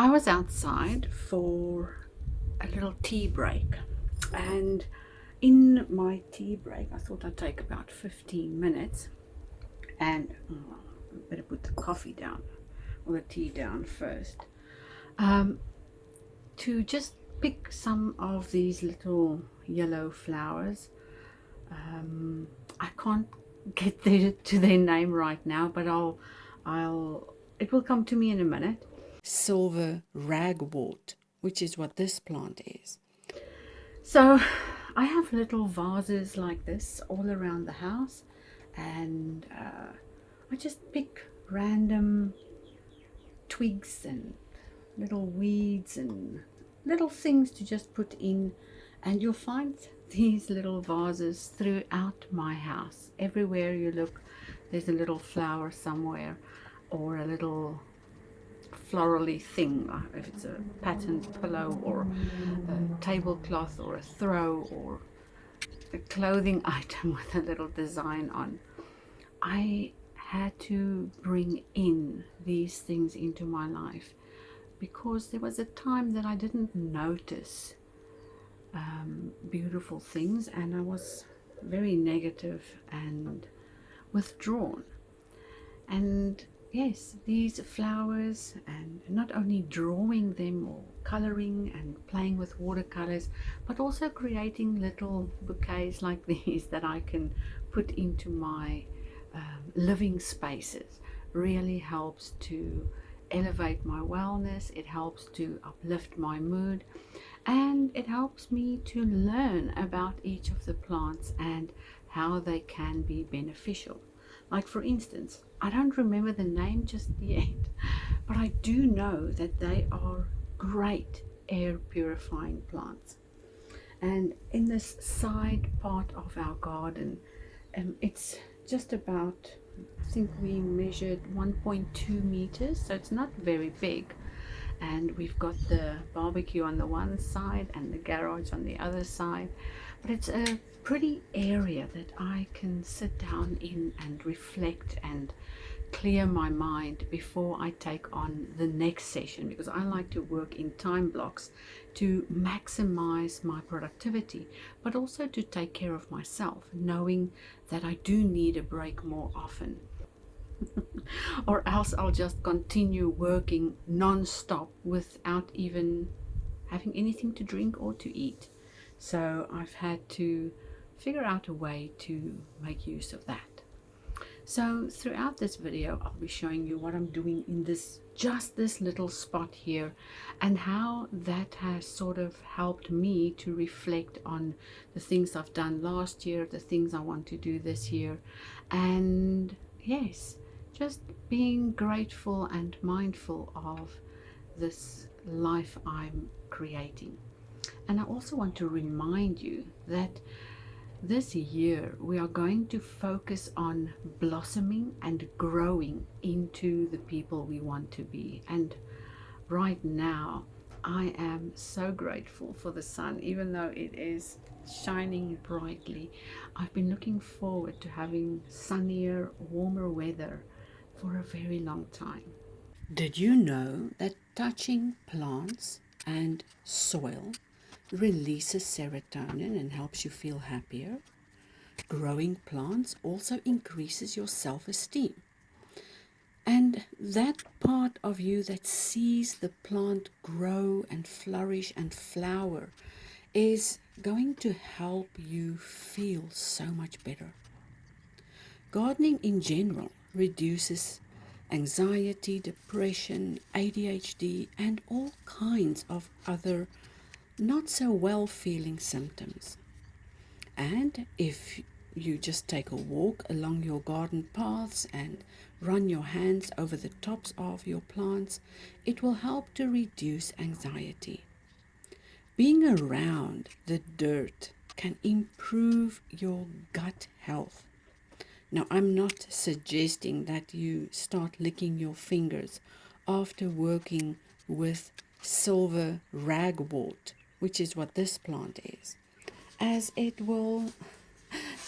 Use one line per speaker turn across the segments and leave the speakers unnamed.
I was outside for a little tea break, and in my tea break I thought I'd take about 15 minutes and I better put the coffee down or the tea down first, to just pick some of these little yellow flowers. I can't get to their name right now, but it will come to me in a minute.
Silver ragwort, which is what this plant is.
So I have little vases like this all around the house, and I just pick random twigs and little weeds and little things to just put in, and you'll find these little vases throughout my house. Everywhere you look, there's a little flower somewhere, or a little florally thing, if it's a patterned pillow or a tablecloth or a throw or a clothing item with a little design on. I had to bring in these things into my life because there was a time that I didn't notice beautiful things, and I was very negative and withdrawn. And yes, these flowers, and not only drawing them or coloring and playing with watercolors, but also creating little bouquets like these that I can put into my living spaces, really helps to elevate my wellness. It helps to uplift my mood, and it helps me to learn about each of the plants and how they can be beneficial. Like, for instance, I don't remember the name just yet, but I do know that they are great air purifying plants. And in this side part of our garden, it's just about, I think we measured 1.2 meters, so it's not very big. And we've got the barbecue on the one side and the garage on the other side, but it's a pretty area that I can sit down in and reflect and clear my mind before I take on the next session, because I like to work in time blocks to maximize my productivity, but also to take care of myself, knowing that I do need a break more often. Or else I'll just continue working non-stop without even having anything to drink or to eat. So I've had to figure out a way to make use of that. So throughout this video, I'll be showing you what I'm doing in this little spot here, and how that has sort of helped me to reflect on the things I've done last year, the things I want to do this year, and yes, just being grateful and mindful of this life I'm creating. And I also want to remind you that this year we are going to focus on blossoming and growing into the people we want to be. And right now I am so grateful for the sun, even though it is shining brightly. I've been looking forward to having sunnier, warmer weather for a very long time.
Did you know that touching plants and soil releases serotonin and helps you feel happier? Growing plants also increases your self-esteem. And that part of you that sees the plant grow and flourish and flower is going to help you feel so much better. Gardening in general reduces anxiety, depression, ADHD, and all kinds of other not so well feeling symptoms. And if you just take a walk along your garden paths and run your hands over the tops of your plants, it will help to reduce anxiety. Being around the dirt can improve your gut health. Now, I'm not suggesting that you start licking your fingers after working with silver ragwort, which is what this plant is, as it will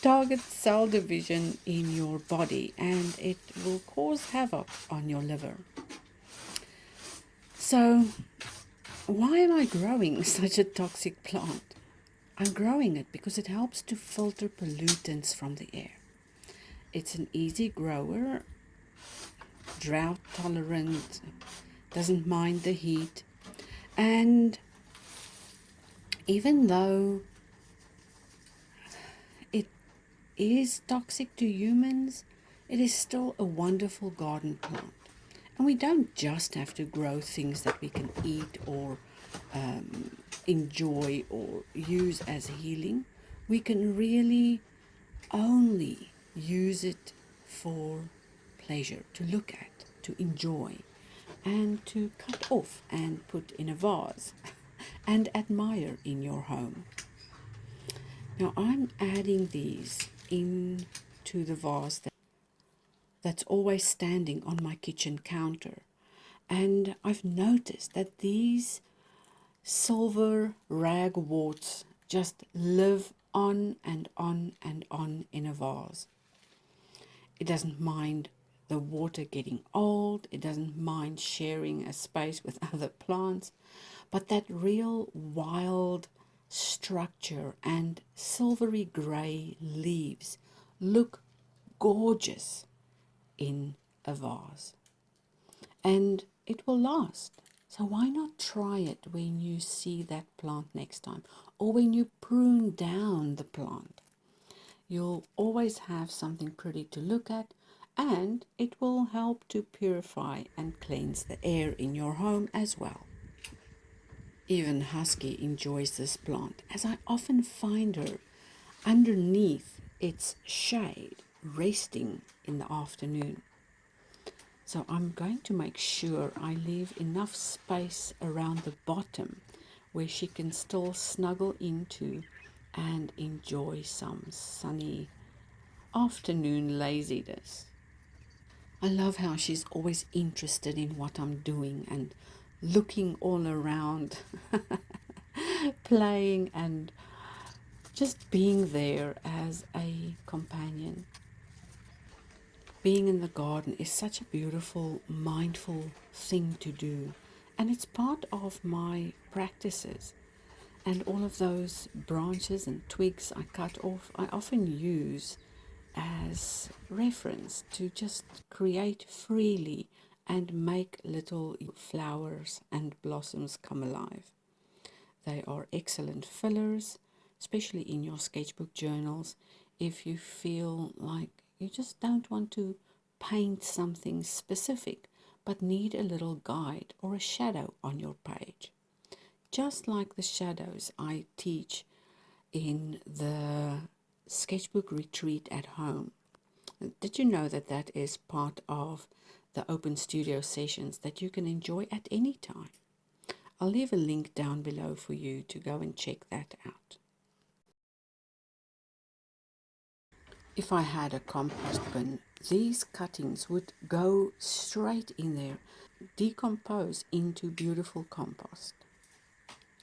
target cell division in your body and it will cause havoc on your liver. So, why am I growing such a toxic plant? I'm growing it because it helps to filter pollutants from the air. It's an easy grower, drought tolerant, doesn't mind the heat, and even though it is toxic to humans, it is still a wonderful garden plant. And we don't just have to grow things that we can eat or enjoy or use as healing. We can really only use it for pleasure, to look at, to enjoy, and to cut off and put in a vase and admire in your home. Now I'm adding these into the vase that's always standing on my kitchen counter. And I've noticed that these silver ragworts just live on and on and on in a vase. It doesn't mind the water getting old, it doesn't mind sharing a space with other plants, but that real wild structure and silvery grey leaves look gorgeous in a vase. And it will last. So why not try it when you see that plant next time, or when you prune down the plant? You'll always have something pretty to look at, and it will help to purify and cleanse the air in your home as well. Even Husky enjoys this plant, as I often find her underneath its shade, resting in the afternoon. So I'm going to make sure I leave enough space around the bottom where she can still snuggle into and enjoy some sunny afternoon laziness. I love how she's always interested in what I'm doing and looking all around, playing and just being there as a companion. Being in the garden is such a beautiful, mindful thing to do, and it's part of my practices. And all of those branches and twigs I cut off, I often use as reference to just create freely and make little flowers and blossoms come alive. They are excellent fillers, especially in your sketchbook journals, if you feel like you just don't want to paint something specific but need a little guide or a shadow on your page. Just like the shadows I teach in the sketchbook retreat at home. Did you know that that is part of the open studio sessions that you can enjoy at any time? I'll leave a link down below for you to go and check that out. If I had a compost bin, these cuttings would go straight in there, decompose into beautiful compost.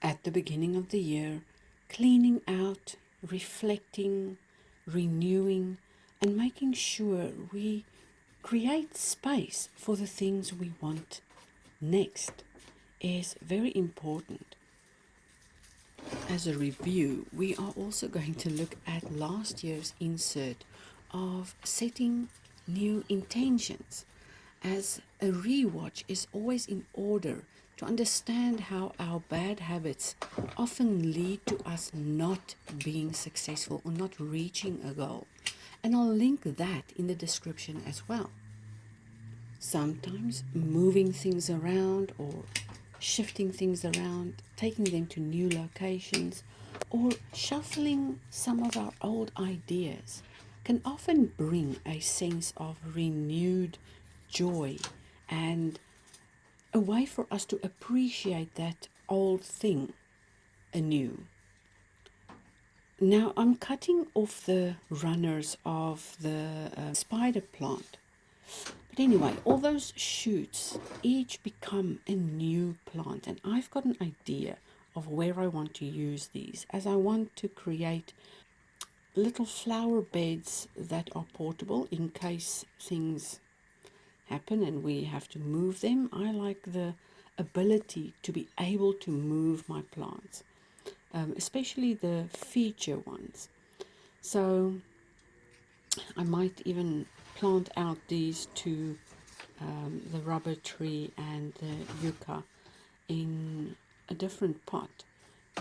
At the beginning of the year, cleaning out, reflecting, renewing, and making sure we create space for the things we want next is very important. As a review, we are also going to look at last year's insert of setting new intentions, as a rewatch is always in order to understand how our bad habits often lead to us not being successful or not reaching a goal. And I'll link that in the description as well. Sometimes moving things around or shifting things around, taking them to new locations, or shuffling some of our old ideas can often bring a sense of renewed joy and a way for us to appreciate that old thing anew. Now I'm cutting off the runners of the spider plant. But anyway, all those shoots each become a new plant, and I've got an idea of where I want to use these, as I want to create little flower beds that are portable in case things happen and we have to move them. I like the ability to be able to move my plants, especially the feature ones. So I might even plant out these two, the rubber tree and the yucca, in a different pot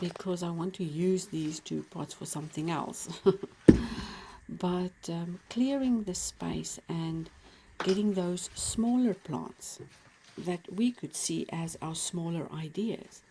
because I want to use these two pots for something else. But clearing the space and getting those smaller plants that we could see as our smaller ideas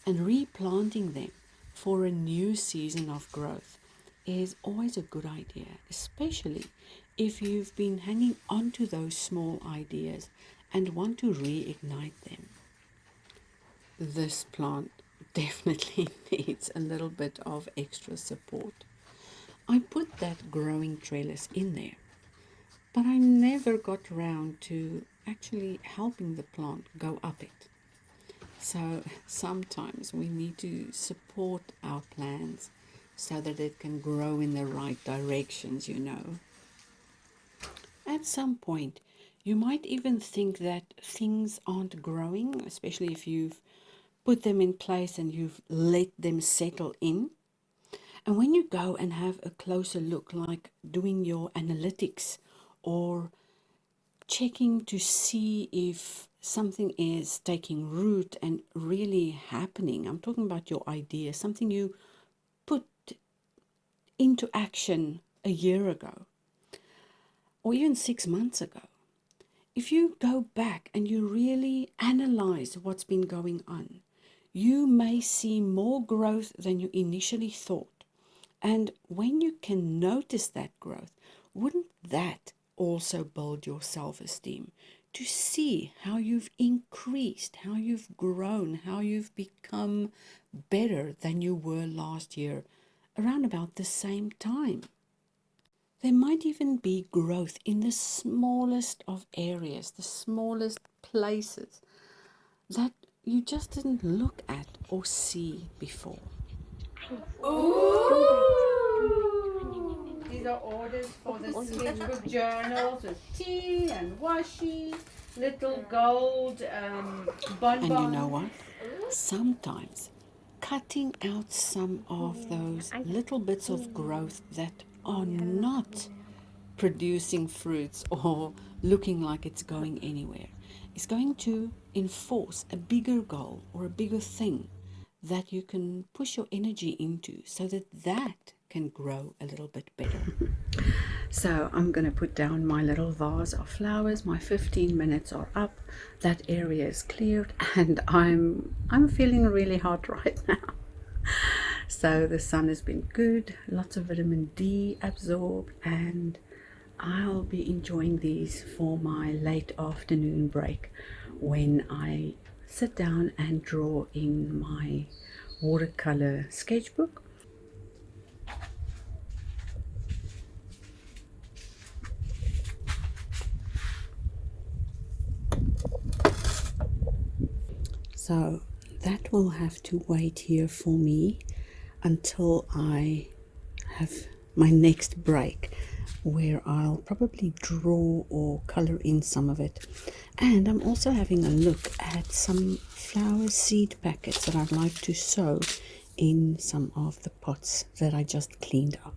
and replanting them for a new season of growth is always a good idea, especially if you've been hanging on to those small ideas and want to reignite them. This plant definitely needs a little bit of extra support. I put that growing trellis in there, but I never got around to actually helping the plant go up it. So sometimes we need to support our plants so that it can grow in the right directions, you know. At some point, you might even think that things aren't growing, especially if you've put them in place and you've let them settle in. And when you go and have a closer look, like doing your analytics or checking to see if something is taking root and really happening, I'm talking about your idea, something you put into action a year ago or even 6 months ago. If you go back and you really analyze what's been going on, you may see more growth than you initially thought. And when you can notice that growth, wouldn't that also build your self-esteem? To see how you've increased, how you've grown, how you've become better than you were last year, around about the same time. There might even be growth in the smallest of areas, the smallest places that you just didn't look at or see before.
These are orders for the sketchbook journals with tea and washi, little gold
And you know
bonbons.
what? Sometimes cutting out some of those little bits of growth that are not producing fruits or looking like it's going anywhere is going to enforce a bigger goal or a bigger thing that you can push your energy into so that that can grow a little bit better.
So I'm going to put down my little vase of flowers. My 15 minutes are up. That area is cleared and I'm feeling really hot right now. So the sun has been good, lots of vitamin D absorbed, and I'll be enjoying these for my late afternoon break when I sit down and draw in my watercolor sketchbook.
So that will have to wait here for me until I have my next break, where I'll probably draw or color in some of it. And I'm also having a look at some flower seed packets that I'd like to sow in some of the pots that I just cleaned up.